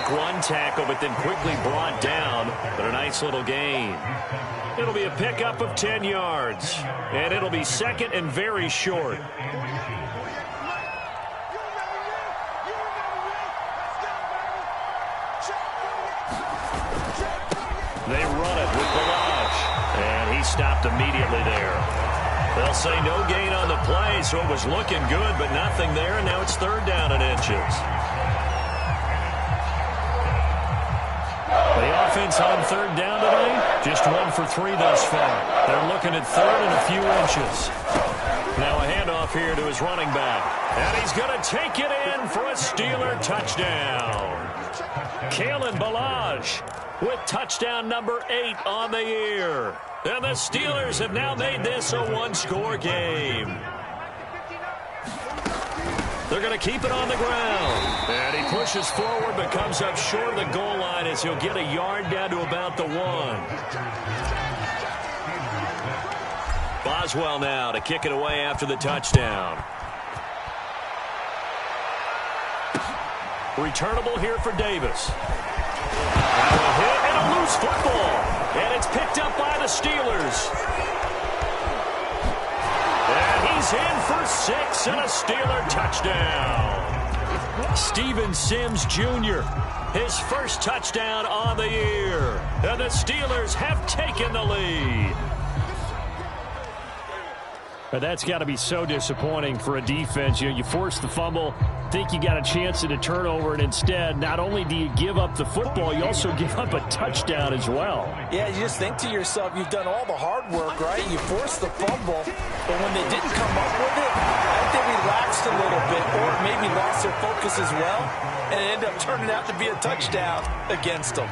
make one tackle, but then quickly brought down. But a nice little gain. It'll be a pickup of 10 yards. And it'll be second and very short. They run it with Balaj. And he stopped immediately there. They'll say no gain on the play, so it was looking good, but nothing there, and now it's third down and inches. The offense on third down today, just 1 for 3 thus far. They're looking at third and a few inches. Now a handoff here to his running back. And he's going to take it in for a Steeler touchdown. Kalen Balaj with touchdown number 8 on the year. And the Steelers have now made this a one-score game. They're going to keep it on the ground. And he pushes forward but comes up short of the goal line as he'll get a yard down to about the 1. Boswell now to kick it away after the touchdown. Returnable here for Davis. And a hit and a loose football. And it's picked up by the Steelers. And he's in for 6 and a Steeler touchdown. Steven Sims Jr., his first touchdown on the year. And the Steelers have taken the lead. But that's got to be so disappointing for a defense. You force the fumble, think you got a chance at a turnover, and instead, not only do you give up the football, you also give up a touchdown as well. Yeah, you just think to yourself, you've done all the hard work, right? You forced the fumble, but when they didn't come up with it, I think they relaxed a little bit, or maybe lost their focus as well, and it ended up turning out to be a touchdown against them.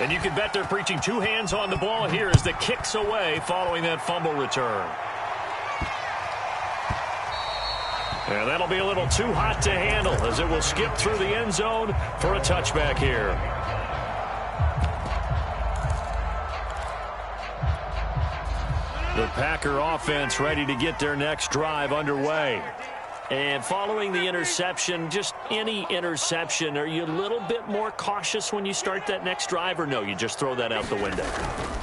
And you can bet they're preaching 2 hands on the ball here as the kick's away following that fumble return. And that'll be a little too hot to handle as it will skip through the end zone for a touchback here. The Packer offense ready to get their next drive underway. And following the interception, just any interception, are you a little bit more cautious when you start that next drive, or no, you just throw that out the window?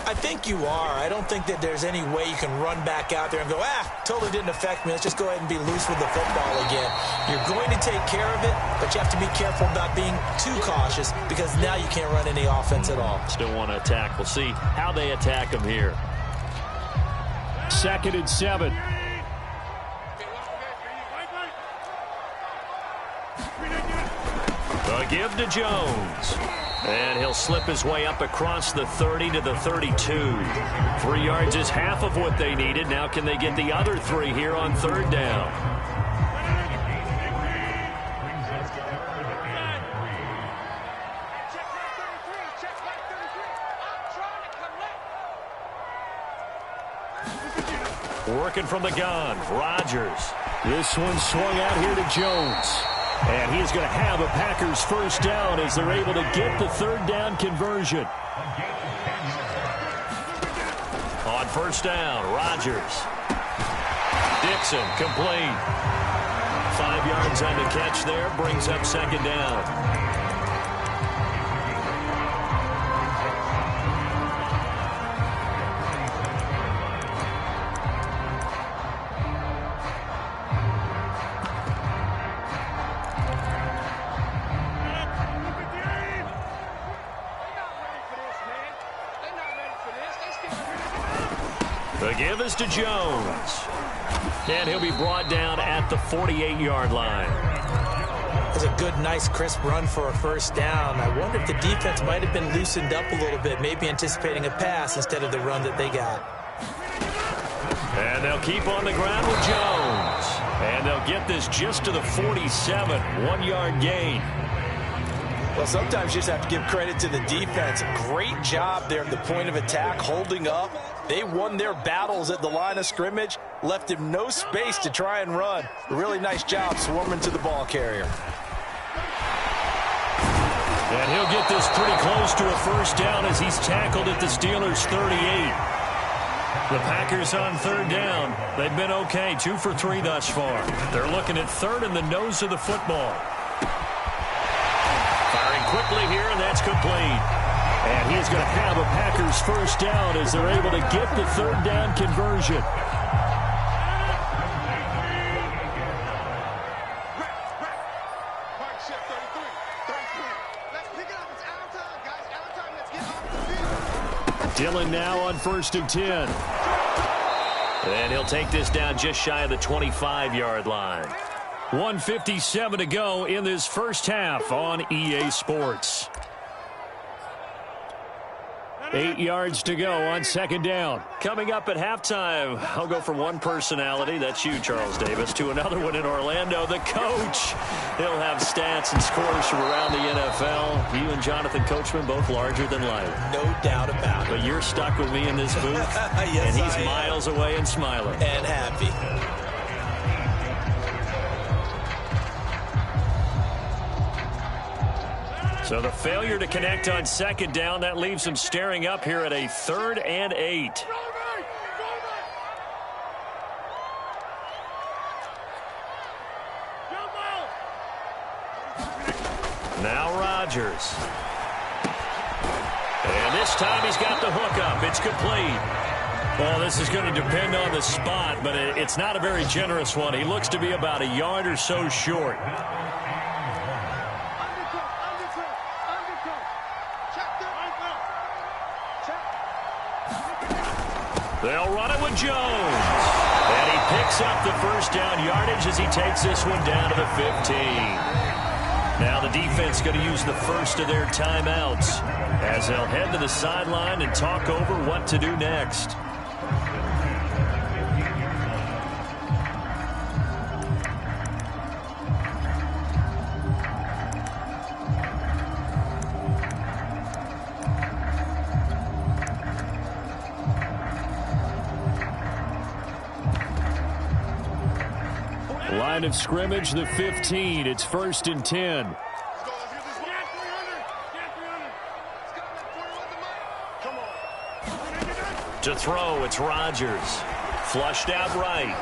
I think you are. I don't think that there's any way you can run back out there and go, totally didn't affect me. Let's just go ahead and be loose with the football again. You're going to take care of it, but you have to be careful about being too cautious because now you can't run any offense at all. Still want to attack. We'll see how they attack them here. 2nd and 7. The give to Jones. And he'll slip his way up across the 30 to the 32. 3 yards is half of what they needed. Now can they get the other 3 here on third down? Working from the gun, Rodgers. This one swung out here to Jones. And he's going to have a Packers first down as they're able to get the third down conversion. On first down, Rodgers. Dixon, complete. 5 yards on the catch there, brings up second down. The give is to Jones. And he'll be brought down at the 48-yard line. That's a good, nice, crisp run for a first down. I wonder if the defense might have been loosened up a little bit, maybe anticipating a pass instead of the run that they got. And they'll keep on the ground with Jones. And they'll get this just to the 47, 1-yard gain. Well, sometimes you just have to give credit to the defense. Great job there at the point of attack, holding up. They won their battles at the line of scrimmage, left him no space to try and run. A really nice job swarming to the ball carrier. And he'll get this pretty close to a first down as he's tackled at the Steelers' 38. The Packers on third down. They've been okay, 2 for 3 thus far. They're looking at third in the nose of the football. quickly here, and that's complete. And he is going to have a Packers first down as they're able to get the third down conversion. Dillon now on 1st and 10. And he'll take this down just shy of the 25-yard line. 1:57 to go in this first half on EA Sports. 8 yards to go on 2nd down. Coming up at halftime, I'll go from one personality, that's you, Charles Davis, to another one in Orlando, the coach. He'll have stats and scores from around the NFL. You and Jonathan Coachman both larger than life. No doubt about it. But you're stuck with me in this booth, yes, and he's miles away and smiling. And happy. So the failure to connect on 2nd down, that leaves him staring up here at a 3rd and 8. Now Rodgers. And this time he's got the hook up. It's complete. Well, this is going to depend on the spot, but it's not a very generous one. He looks to be about a yard or so short. They'll run it with Jones. And he picks up the first down yardage as he takes this one down to the 15. Now the defense going to use the first of their timeouts as they'll head to the sideline and talk over what to do next. Line of scrimmage, the 15. It's 1st and 10. To throw, it's Rodgers. Flushed out right.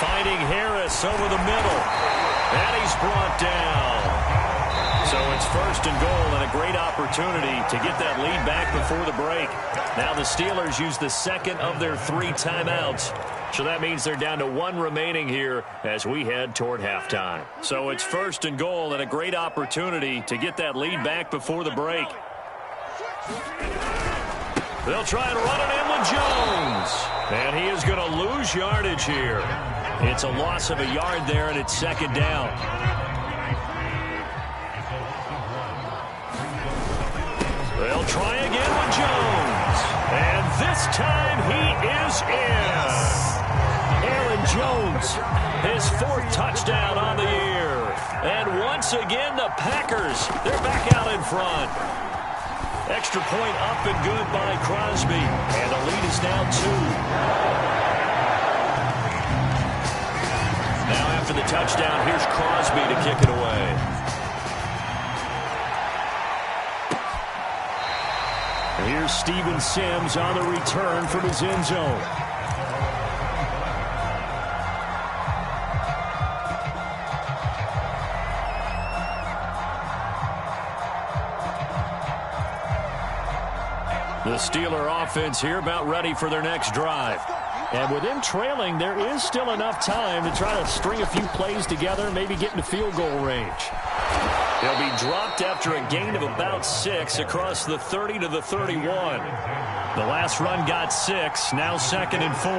Finding Harris over the middle. And he's brought down. So it's 1st and goal and a great opportunity to get that lead back before the break. Now the Steelers use the second of their 3 timeouts. So that means they're down to 1 remaining here as we head toward halftime. So it's 1st and goal and a great opportunity to get that lead back before the break. They'll try and run it in with Jones. And he is going to lose yardage here. It's a loss of a yard there, and it's 2nd down. They'll try again with Jones. And this time he is in. Aaron Jones, his 4th touchdown on the year. And once again, the Packers, they're back out in front. Extra point up and good by Crosby. And the lead is now 2. Now after the touchdown, here's Crosby to kick it away. Here's Steven Sims on the return from his end zone. The Steeler offense here about ready for their next drive. And with them trailing, there is still enough time to try to string a few plays together, maybe get into field goal range. He'll be dropped after a gain of about 6 across the 30 to the 31. The last run got 6, now 2nd and 4.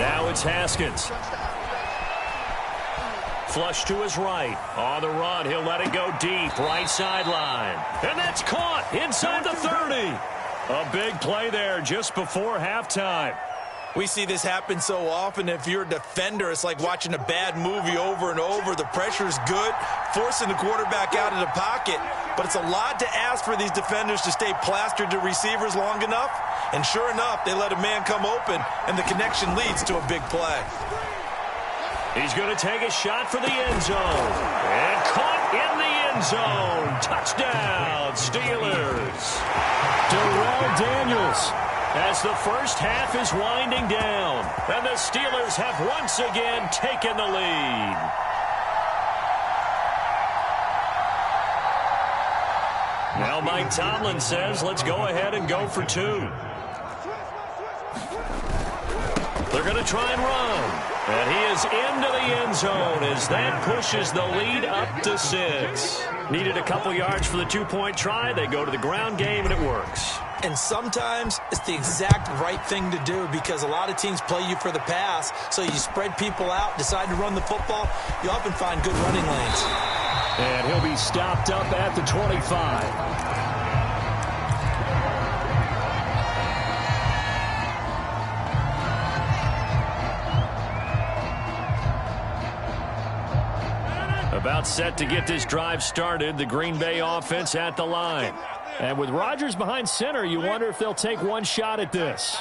Now it's Haskins. Flush to his right. On the run, he'll let it go deep. Right sideline. And that's caught inside the 30. A big play there just before halftime. We see this happen so often. If you're a defender, it's like watching a bad movie over and over. The pressure is good, forcing the quarterback out of the pocket. But it's a lot to ask for these defenders to stay plastered to receivers long enough. And sure enough, they let a man come open, and the connection leads to a big play. He's going to take a shot for the end zone. And caught in the end zone. Touchdown, Steelers. Darrell Daniels. As the first half is winding down, and the Steelers have once again taken the lead. Now Mike Tomlin says, let's go ahead and go for 2. They're going to try and run. And he is into the end zone as that pushes the lead up to 6. Needed a couple yards for the 2-point try. They go to the ground game, and it works. And sometimes it's the exact right thing to do because a lot of teams play you for the pass. So you spread people out, decide to run the football. You often find good running lanes. And he'll be stopped up at the 25. About set to get this drive started, the Green Bay offense at the line. And with Rodgers behind center, you wonder if they'll take one shot at this.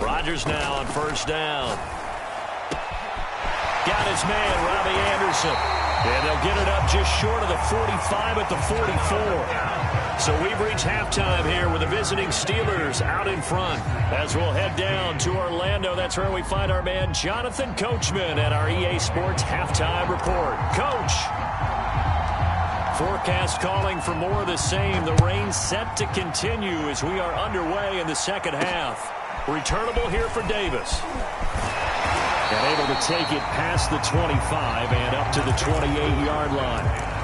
Rodgers now on first down. Got his man, Robbie Anderson. And they'll get it up just short of the 45 at the 44. So we've reached halftime here with the visiting Steelers out in front. As we'll head down to Orlando, that's where we find our man Jonathan Coachman at our EA Sports Halftime Report. Coach. Forecast calling for more of the same. The rain set to continue as we are underway in the second half. Returnable here for Davis. And able to take it past the 25 and up to the 28-yard line.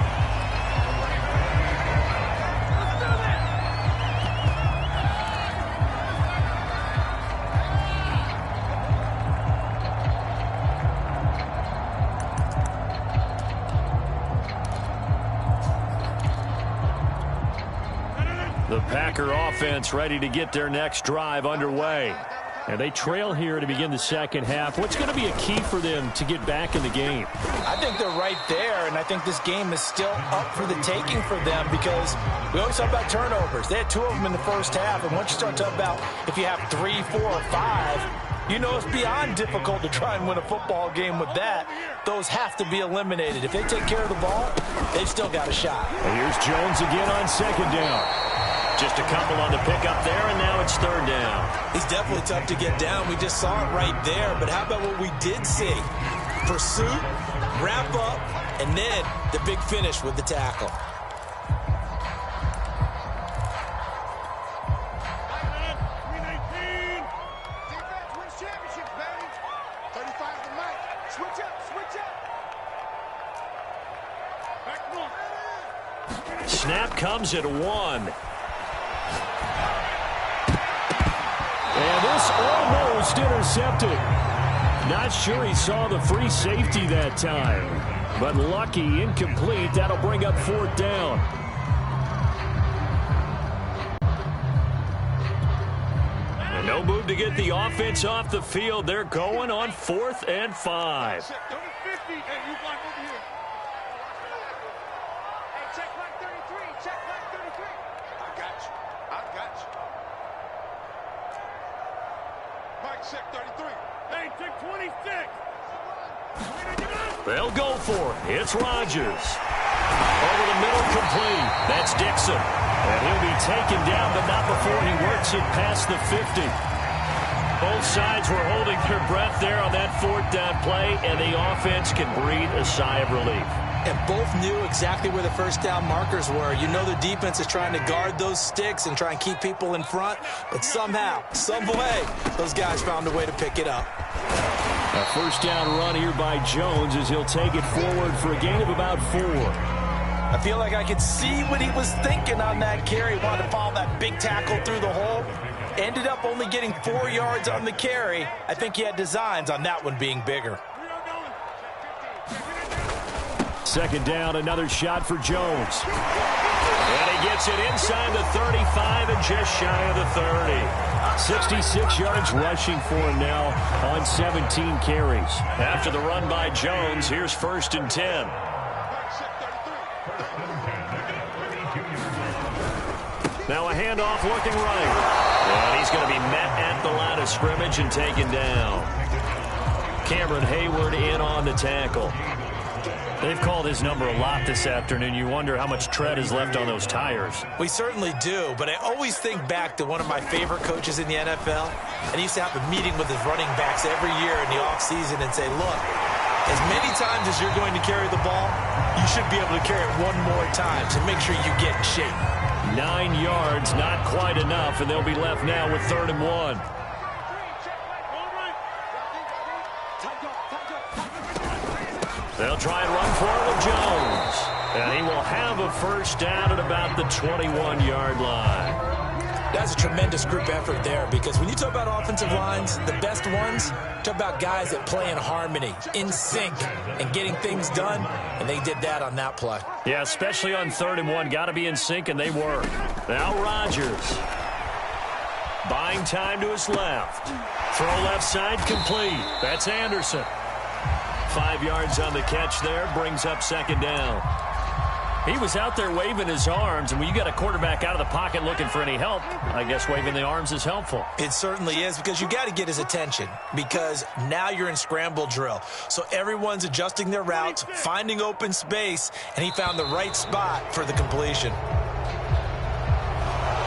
The Packer offense ready to get their next drive underway. And they trail here to begin the second half. What's going to be a key for them to get back in the game? I think they're right there, and I think this game is still up for the taking for them because we always talk about turnovers. They had 2 of them in the first half, and once you start talking about if you have 3, 4, or 5, you know it's beyond difficult to try and win a football game with that. Those have to be eliminated. If they take care of the ball, they've still got a shot. And here's Jones again on second down. Just a couple on the pickup there, and now it's third down. He's definitely tough to get down. We just saw it right there. But how about what we did see? Pursuit, wrap up, and then the big finish with the tackle. Snap comes at 1. And this almost intercepted. Not sure he saw the free safety that time. But lucky, incomplete. That'll bring up fourth down. And no move to get the offense off the field. They're going on 4th and 5. They'll go for it. It's Rodgers. Over the middle, complete. That's Dixon. And he'll be taken down, but not before he works it past the 50. Both sides were holding their breath there on that 4th down play, and the offense can breathe a sigh of relief. And both knew exactly where the first down markers were. You know the defense is trying to guard those sticks and try and keep people in front, but somehow, some way, those guys found a way to pick it up. A first down run here by Jones as he'll take it forward for a gain of about 4. I feel like I could see what he was thinking on that carry. Wanted to follow that big tackle through the hole. Ended up only getting 4 yards on the carry. I think he had designs on that one being bigger. Second down, another shot for Jones. And he gets it inside the 35 and just shy of the 30. 66 yards rushing for him now on 17 carries. After the run by Jones, here's 1st and 10. Now a handoff looking right. And he's going to be met at the line of scrimmage and taken down. Cameron Hayward in on the tackle. They've called his number a lot this afternoon. You wonder how much tread is left on those tires. We certainly do, but I always think back to one of my favorite coaches in the NFL, and he used to have a meeting with his running backs every year in the offseason and say, look, as many times as you're going to carry the ball, you should be able to carry it one more time, so make sure you get in shape. 9 yards, not quite enough, and they'll be left now with 3rd and 1. They'll try and run for it with Jones. And he will have a first down at about the 21-yard line. That's a tremendous group effort there, because when you talk about offensive lines, the best ones, talk about guys that play in harmony, in sync, and getting things done, and they did that on that play. Yeah, especially on 3rd and 1. Got to be in sync, and they were. Now Rodgers. Buying time to his left. Throw left side complete. That's Anderson. 5 yards on the catch there, brings up 2nd down. He was out there waving his arms, and when you got a quarterback out of the pocket looking for any help, I guess waving the arms is helpful. It certainly is, because you got to get his attention, because now you're in scramble drill. So everyone's adjusting their routes, finding open space, and he found the right spot for the completion.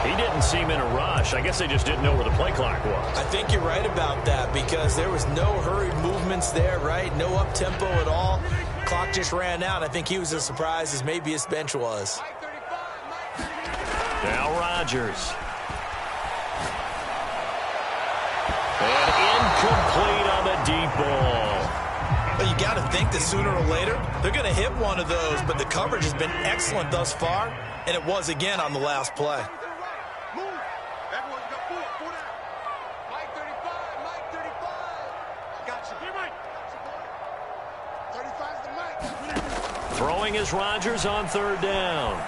He didn't seem in a rush. I guess they just didn't know where the play clock was. I think you're right about that, because there was no hurried movements there, right? No up-tempo at all. Clock just ran out. I think he was as surprised as maybe his bench was. Now Rodgers. And incomplete on the deep ball. Well, you got to think that sooner or later they're going to hit one of those, but the coverage has been excellent thus far, and it was again on the last play. Throwing is Rodgers on 3rd down.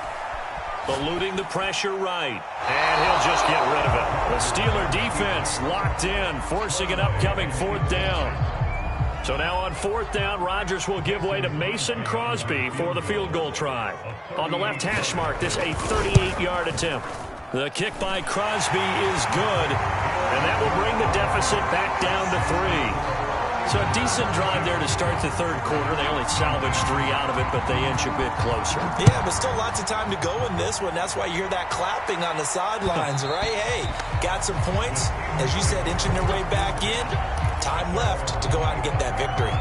Eluding the pressure right. And he'll just get rid of it. The Steeler defense locked in, forcing an upcoming 4th down. So now on 4th down, Rodgers will give way to Mason Crosby for the field goal try. On the left hash mark, this a 38-yard attempt. The kick by Crosby is good, and that will bring the deficit back down to 3. So a decent drive there to start the 3rd quarter. They only salvaged 3 out of it, but they inch a bit closer. Yeah, but still lots of time to go in this one. That's why you hear that clapping on the sidelines, right? Hey, got some points. As you said, inching their way back in. Time left to go out and get that victory.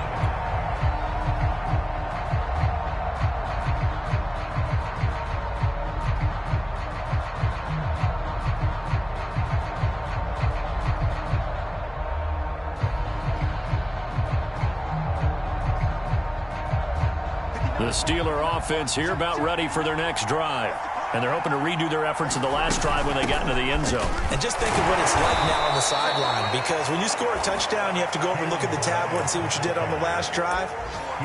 The Steeler offense here about ready for their next drive. And they're hoping to redo their efforts in the last drive when they got into the end zone. And just think of what it's like now on the sideline, because when you score a touchdown, you have to go over and look at the tablet and see what you did on the last drive.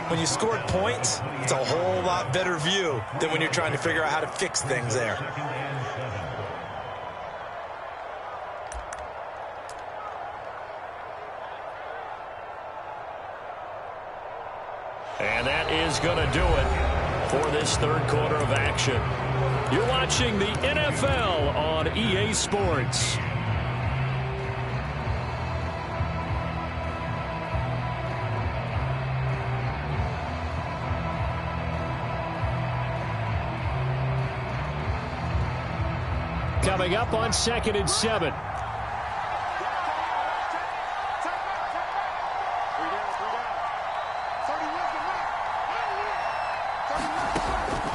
When you scored points, it's a whole lot better view than when you're trying to figure out how to fix things there. And that is going to do it for this 3rd quarter of action. You're watching the NFL on EA Sports. Coming up on 2nd and 7.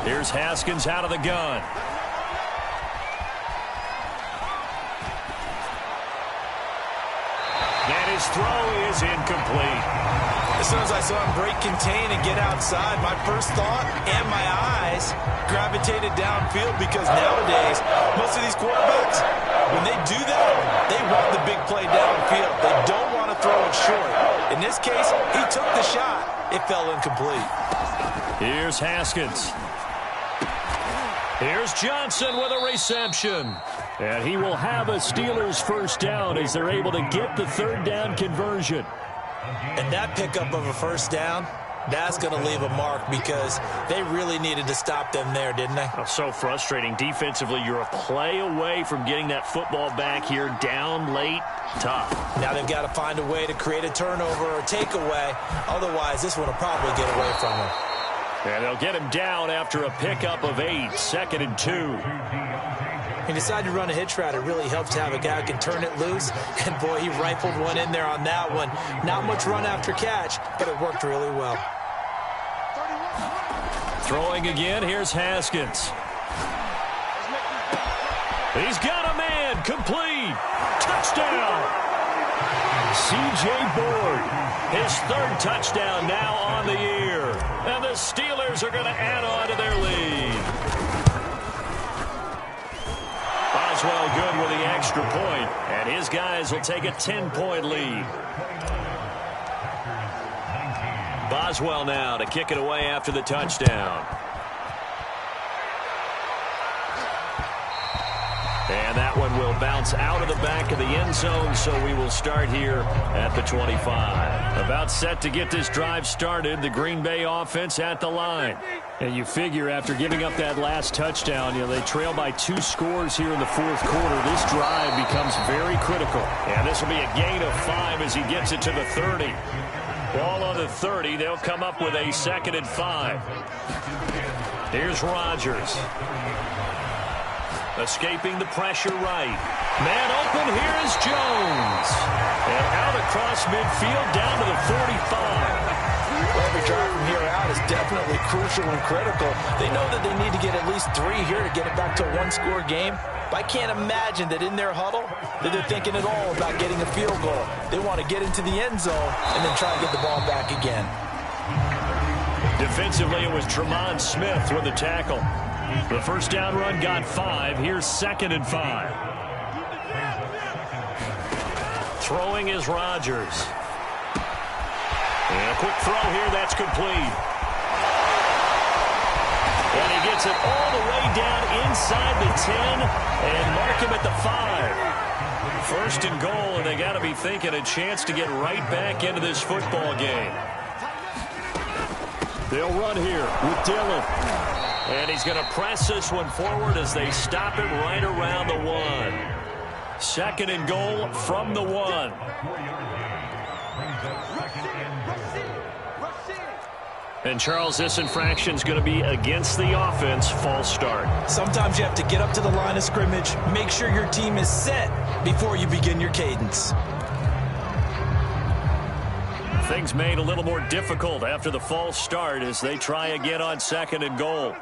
Here's Haskins out of the gun. And his throw is incomplete. As soon as I saw him break contain and get outside, my first thought and my eyes gravitated downfield, because nowadays, most of these quarterbacks, when they do that, they want the big play downfield. They don't want to throw it short. In this case, he took the shot. It fell incomplete. Here's Haskins. Here's Johnson with a reception. And he will have a Steelers first down as they're able to get the 3rd down conversion. And that pickup of a first down, that's going to leave a mark, because they really needed to stop them there, didn't they? Oh, so frustrating. Defensively, you're a play away from getting that football back here, down late, tough. Now they've got to find a way to create a turnover or takeaway. Otherwise, this one will probably get away from them. And they'll get him down after a pickup of 8, 2nd and 2. He decided to run a hitch route. It really helps to have a guy who can turn it loose. And, boy, he rifled one in there on that one. Not much run after catch, but it worked really well. Throwing again, here's Haskins. He's got a man, complete. Touchdown. C.J. Board, his 3rd touchdown now on the year. And the Steelers are going to add on to their lead. Boswell good with the extra point, and his guys will take a 10-point lead. Boswell now to kick it away after the touchdown. And that one will bounce out of the back of the end zone, so we will start here at the 25. About set to get this drive started, the Green Bay offense at the line. And you figure after giving up that last touchdown, they trail by 2 scores here in the 4th quarter. This drive becomes very critical. And this will be a gain of 5 as he gets it to the 30. Ball on the 30. They'll come up with a 2nd and 5. Here's Rodgers. Escaping the pressure right. Man open, here is Jones. And out across midfield down to the 45. Well, every drive from here out is definitely crucial and critical. They know that they need to get at least 3 here to get it back to a 1-score game. But I can't imagine that in their huddle that they're thinking at all about getting a field goal. They want to get into the end zone and then try to get the ball back again. Defensively, it was Tremont Smith with the tackle. The first down run got 5. Here's 2nd and 5. Throwing is Rodgers. And a quick throw here, that's complete. And he gets it all the way down inside the 10 and mark him at the 5. 1st and goal, and they got to be thinking a chance to get right back into this football game. They'll run here with Dillon. And he's going to press this one forward as they stop it right around the 1. 2nd and goal from the 1. And, Charles, this infraction is going to be against the offense. False start. Sometimes you have to get up to the line of scrimmage, make sure your team is set before you begin your cadence. Things made a little more difficult after the false start as they try again on 2nd and goal.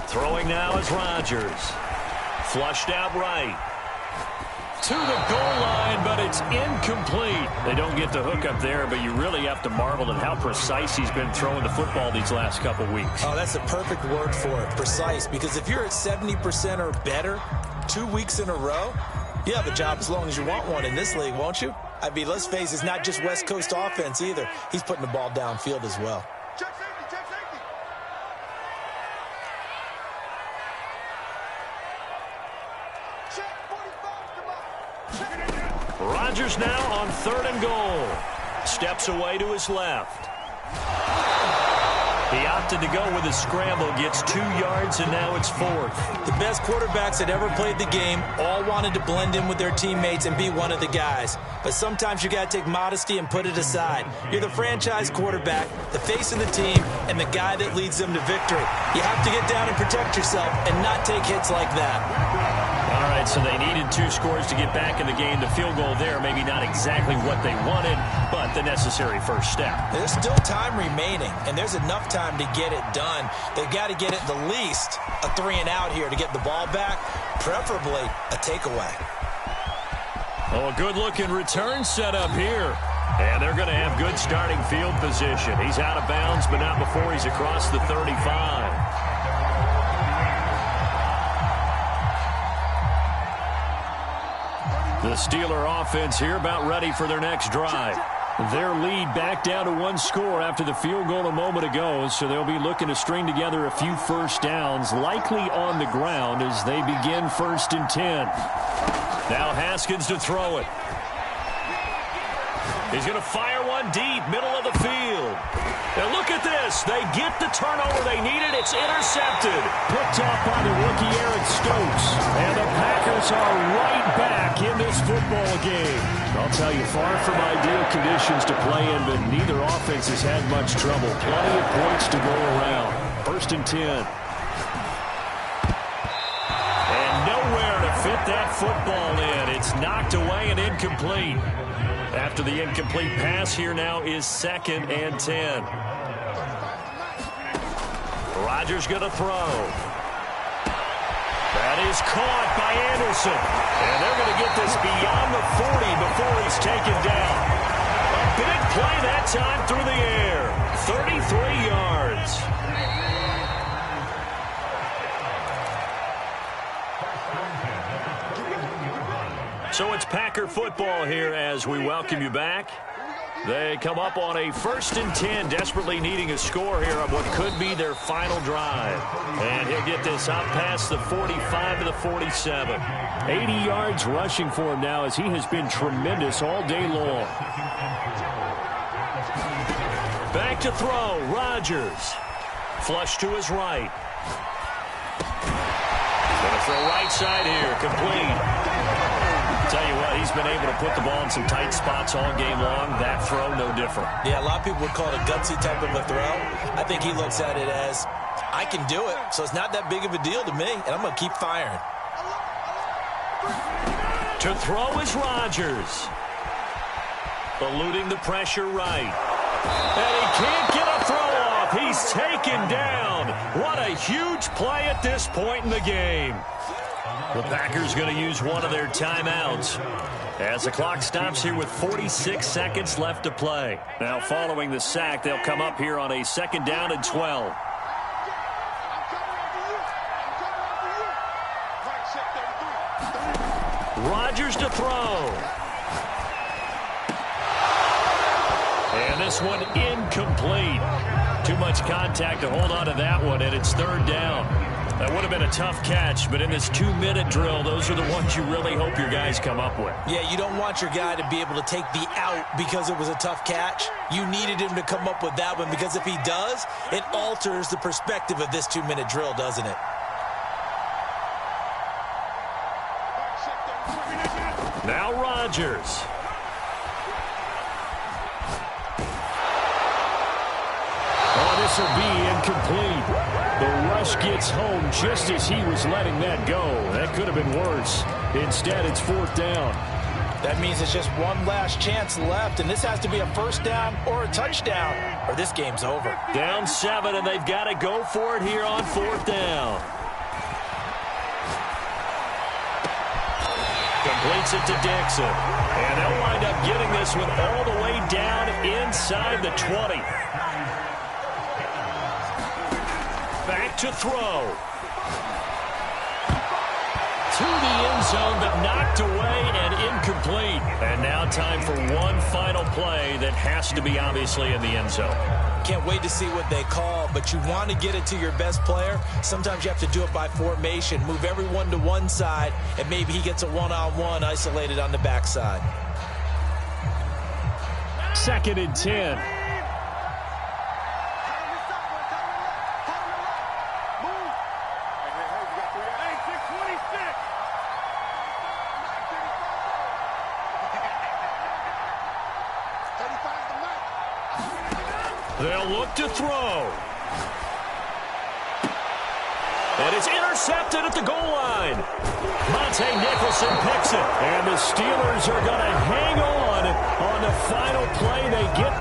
Throwing now is Rodgers. Flushed out right. To the goal line, but it's incomplete. They don't get the hook up there, but you really have to marvel at how precise he's been throwing the football these last couple weeks. Oh, that's the perfect word for it, precise, because if you're at 70% or better 2 weeks in a row, you have a job as long as you want one in this league, won't you? I mean, let's face it, it's not just West Coast offense either. He's putting the ball downfield as well. Rodgers now on 3rd and goal. Steps away to his left. He opted to go with a scramble, gets 2 yards, and now it's 4th. The best quarterbacks that ever played the game all wanted to blend in with their teammates and be one of the guys. But sometimes you got to take modesty and put it aside. You're the franchise quarterback, the face of the team, and the guy that leads them to victory. You have to get down and protect yourself and not take hits like that. All right, so they needed 2 scores to get back in the game. The field goal there, maybe not exactly what they wanted, but the necessary first step. There's still time remaining, and there's enough time to get it done. They've got to get it the least a 3-and-out here to get the ball back, preferably a takeaway. Oh, a good-looking return set up here. And they're going to have good starting field position. He's out of bounds, but not before he's across the 35. The Steeler offense here about ready for their next drive. Their lead back down to 1 score after the field goal a moment ago, so they'll be looking to string together a few first downs, likely on the ground as they begin 1st and 10. Now Haskins to throw it. He's going to fire one deep, middle of the field. And look at this. They get the turnover they needed. It's intercepted. Picked off by the rookie Eric Stokes. And the Packers Steelers are right back in this football game. I'll tell you, far from ideal conditions to play in, but neither offense has had much trouble. Plenty of points to go around. 1st and 10. And nowhere to fit that football in. It's knocked away and incomplete. After the incomplete pass, here now is 2nd and 10. Rodgers going to throw. That is caught by Anderson. And they're going to get this beyond the 40 before he's taken down. A big play that time through the air. 33 yards. So it's Packer football here as we welcome you back. They come up on a 1st and 10, desperately needing a score here on what could be their final drive. And he'll get this out past the 45 to the 47. 80 yards rushing for him now as he has been tremendous all day long. Back to throw, Rodgers. Flush to his right. Going to throw right side here, complete. Tell you what, he's been able to put the ball in some tight spots all game long. That throw, no different. Yeah, a lot of people would call it a gutsy type of a throw. I think he looks at it as, I can do it, so it's not that big of a deal to me, and I'm going to keep firing. To throw is Rodgers. Eluding the pressure right. And he can't get a throw off. He's taken down. What a huge play at this point in the game. The Packers going to use one of their timeouts as the clock stops here with 46 seconds left to play. Now following the sack, they'll come up here on a 2nd down and 12. Rodgers to throw. And this one incomplete. Too much contact to hold on to that one, and it's 3rd down. That would have been a tough catch, but in this 2-minute drill, those are the ones you really hope your guys come up with. Yeah, you don't want your guy to be able to take the out because it was a tough catch. You needed him to come up with that one because if he does, it alters the perspective of this 2-minute drill, doesn't it? Now Rodgers. Oh, this will be incomplete. The rush gets home just as he was letting that go. That could have been worse. Instead, it's 4th down. That means it's just one last chance left, and this has to be a 1st down or a touchdown, or this game's over. Down 7, and they've got to go for it here on 4th down. Completes it to Dixon. And they'll wind up getting this one all the way down inside the 20. Back to throw. To the end zone, but knocked away and incomplete. And now time for one final play that has to be obviously in the end zone. Can't wait to see what they call, but you want to get it to your best player. Sometimes you have to do it by formation. Move everyone to one side, and maybe he gets a one-on-one isolated on the backside. 2nd and 10. They'll look to throw. And it's intercepted at the goal line. Monte Nicholson picks it. And the Steelers are going to hang on the final play. They get